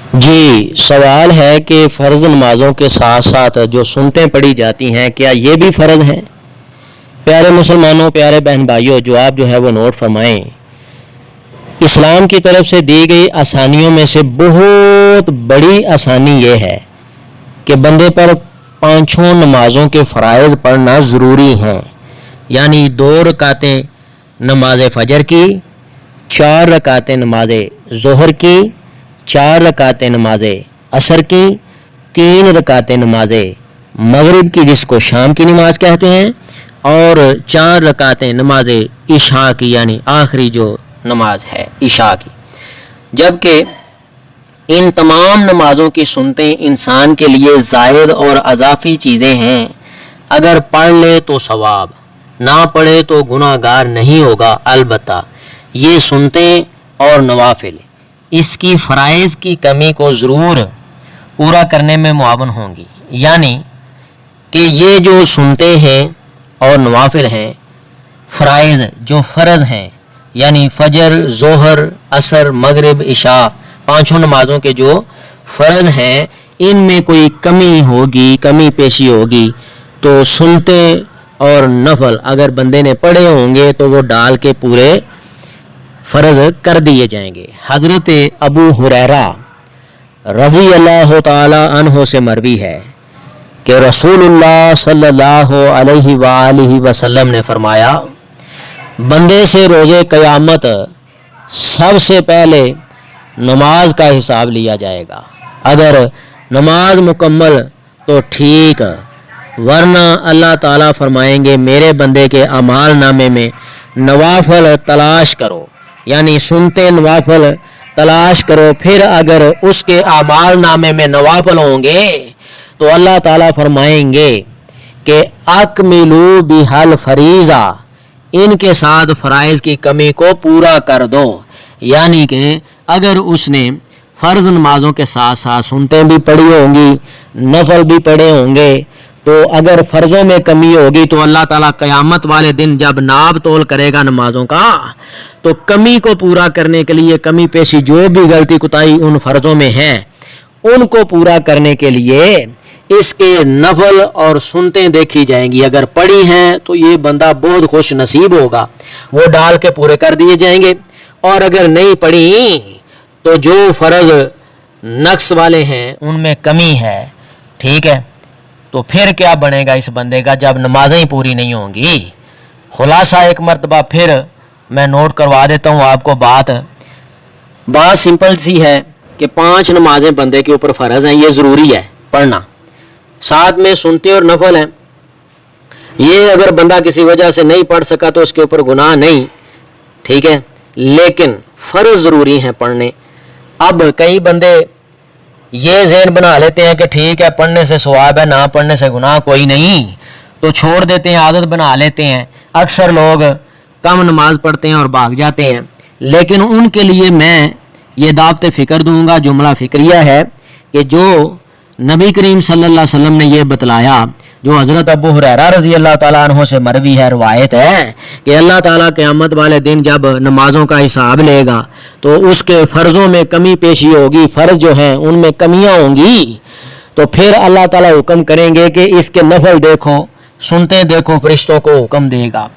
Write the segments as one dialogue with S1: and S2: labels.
S1: जी, सवाल है कि फ़र्ज़ नमाज़ों के साथ साथ जो सुन्नतें पढ़ी जाती हैं क्या ये भी फ़र्ज़ हैं? प्यारे मुसलमानों, प्यारे बहन भाइयों, जवाब जो है वो नोट फरमाएं। इस्लाम की तरफ से दी गई आसानियों में से बहुत बड़ी आसानी ये है कि बंदे पर पाँचों नमाज़ों के फ़राइज़ पढ़ना ज़रूरी हैं। यानी 2 रकातें नमाज फ़जर की, 4 रकातें नमाज ज़ोहर की, 4 रकातें नमाज असर की, 3 रकातें नमाज मगरिब की जिसको शाम की नमाज कहते हैं, और 4 रकातें नमाज इशा की यानी आखिरी जो नमाज है इशा की। जबकि इन तमाम नमाज़ों की सुन्नतें इंसान के लिए ज़ायद और अज़ाफ़ी चीज़ें हैं। अगर पढ़ ले तो सवाब, ना पढ़े तो गुनाहगार नहीं होगा। अलबत्ता ये सुन्नतें और नवाफिल इसकी फ़राइज़ की कमी को ज़रूर पूरा करने में मुआवन होंगी। यानी कि ये जो सुन्नतें हैं और नवाफिल हैं, फ़राइज़ जो फ़र्ज़ हैं यानी फ़जर, ज़ोहर, असर, मगरिब, इशा, पाँचों नमाज़ों के जो फ़र्ज़ हैं, इनमें कोई कमी होगी, कमी पेशी होगी तो सुन्नतें और नफल अगर बंदे ने पढ़े होंगे तो वो डाल के पूरे फ़र्ज़ कर दिए जाएंगे। हज़रत अबू हुरैरा रज़ी अल्लाह ताला अन्हो से मरवी है कि रसूलुल्लाह सल्लल्लाहु अलैहि वसल्लम ने फरमाया, बंदे से रोज़े क़यामत सबसे पहले नमाज का हिसाब लिया जाएगा। अगर नमाज मुकम्मल तो ठीक, वरना अल्लाह ताला फरमाएंगे मेरे बंदे के अमाल नामे में नवाफल तलाश करो, यानी सुनते नवाफल तलाश करो। फिर अगर उसके अमाल नामे में नवाफल होंगे तो अल्लाह ताला फरमाएंगे कि अकमिलू बिहल फरीज़ा, इनके साथ फ़राइज़ की कमी को पूरा कर दो। यानी कि अगर उसने फ़र्ज़ नमाज़ों के साथ साथ सुन्नतें भी पढ़ी होंगी, नफल भी पढ़े होंगे, तो अगर फ़र्ज़ों में कमी होगी तो अल्लाह ताला क़यामत वाले दिन जब नाप तोल करेगा नमाज़ों का, तो कमी को पूरा करने के लिए, कमी पेशी जो भी गलती कुताही उन फ़र्ज़ों में है उनको पूरा करने के लिए इसके नफल और सुन्नतें देखी जाएंगी। अगर पढ़ी हैं तो ये बंदा बहुत खुश नसीब होगा, वो डाल के पूरे कर दिए जाएंगे। और अगर नहीं पढ़ी तो जो फ़र्ज़ नक्स वाले हैं उनमें कमी है, ठीक है, तो फिर क्या बनेगा इस बंदे का जब नमाज़ें ही पूरी नहीं होंगी। खुलासा एक मरतबा फिर मैं नोट करवा देता हूँ आपको। बात सिंपल सी है कि 5 नमाज़ें बंदे के ऊपर फ़र्ज़ हैं, ये ज़रूरी है पढ़ना, साथ में सुनते और नफल हैं। ये अगर बंदा किसी वजह से नहीं पढ़ सका तो उसके ऊपर गुनाह नहीं, ठीक है, लेकिन फ़र्ज़ ज़रूरी हैं पढ़ने। अब कई बंदे ये ज़हन बना लेते हैं कि ठीक है पढ़ने से सवाब है, ना पढ़ने से गुनाह कोई नहीं, तो छोड़ देते हैं, आदत बना लेते हैं। अक्सर लोग कम नमाज पढ़ते हैं और भाग जाते हैं। लेकिन उनके लिए मैं ये दावत फ़िक्र दूंगा, जुमला फ़िक्रिया है कि जो नबी करीम सल्लल्लाहु अलैहि वसल्लम ने यह बतलाया, जो हज़रत अबू हुरैरा रज़ी अल्लाह ताला अन्हो से मरवी है, रवायत है कि अल्लाह ताला क़यामत वाले दिन जब नमाज़ों का हिसाब लेगा तो उसके फ़र्ज़ों में कमी पेशी होगी, फ़र्ज़ जो हैं उनमें कमियां होंगी, तो फिर अल्लाह ताला हुक्म करेंगे कि इसके नफल देखो, सुनते देखो, फरिश्तों को हुक्म देगा।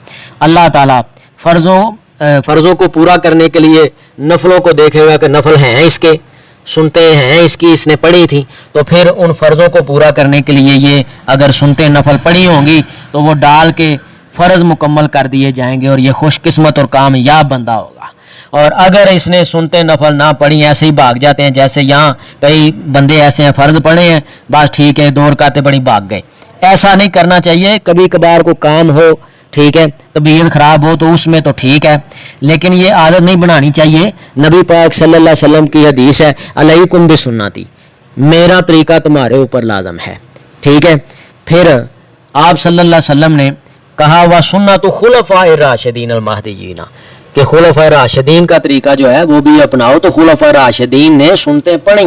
S1: अल्लाह ताला फ़र्ज़ों को पूरा करने के लिए नफलों को देखेगा कि नफल हैं इसके, सुनते हैं इसकी, इसने पढ़ी थी, तो फिर उन फ़र्ज़ों को पूरा करने के लिए ये अगर सुनते नफल पढ़ी होंगी तो वो डाल के फ़र्ज़ मुकम्मल कर दिए जाएंगे और ये खुशकिस्मत और कामयाब बंदा होगा। और अगर इसने सुनते नफल ना पढ़ी, ऐसे ही भाग जाते हैं, जैसे यहाँ कई बंदे ऐसे हैं फ़र्ज़ पढ़े हैं, बस ठीक है 2 रकातें पढ़ी भाग गए, ऐसा नहीं करना चाहिए। कभी कभार को काम हो, ठीक है, तबीयत ख़राब हो तो उसमें तो ठीक है, लेकिन ये आदत नहीं बनानी चाहिए। नबी पाक सल्लल्लाहु अलैहि वसल्लम की हदीस है, अलैकुम बिसुन्नती, मेरा तरीका तुम्हारे ऊपर लाज़म है, ठीक है। फिर आप सल्लल्लाहु अलैहि वसल्लम ने कहा व सुन्नतु खुलफ़ाए राशिदीन अल महदीयीन, कि खुलफ़ाए राशिदीन का तरीका जो है वो भी अपनाओ। तो खुलफ़ाए राशिदीन ने सुनते पढ़ी,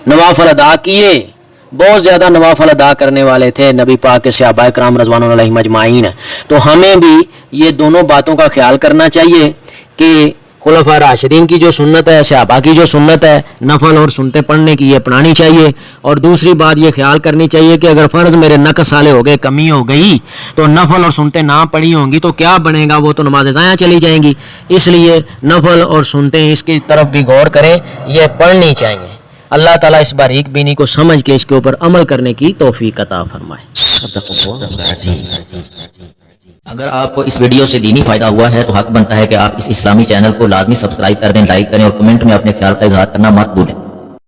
S1: नवाफल अदा किए, बहुत ज़्यादा नवाफल अदा करने वाले थे नबी पाक के सहाबा किराम रज़वानुल्लाह अलैहिम अजमाइन। तो हमें भी ये दोनों बातों का ख्याल करना चाहिए कि خلفاء راشدین کی جو سنت ہے، صحابہ کی جو سنت ہے نفل اور سنتے پڑھنے کی، یہ اپنانی چاہیے. اور دوسری بات یہ خیال کرنی چاہیے کہ اگر فرض میرے نقص والے ہو گئے، کمی ہو گئی، تو نفل اور سنتے نہ پڑھی ہوں گی تو کیا بنے گا؟ وہ تو نمازیں ضائع چلی جائیں گی. اس لیے نفل اور سنتے اس کی طرف بھی غور کریں، یہ پڑھنی چاہیے. اللہ تعالیٰ اس باریک بینی کو سمجھ کے اس کے اوپر عمل کرنے کی توفیق عطا فرمائے.
S2: اگر آپ کو اس ویڈیو سے دینی فائدہ ہوا ہے تو حق بنتا ہے کہ آپ اس اسلامی چینل کو لازمی سبسکرائب کر دیں، لائک کریں اور کمنٹ میں اپنے خیال کا اظہار کرنا مت بھولیں.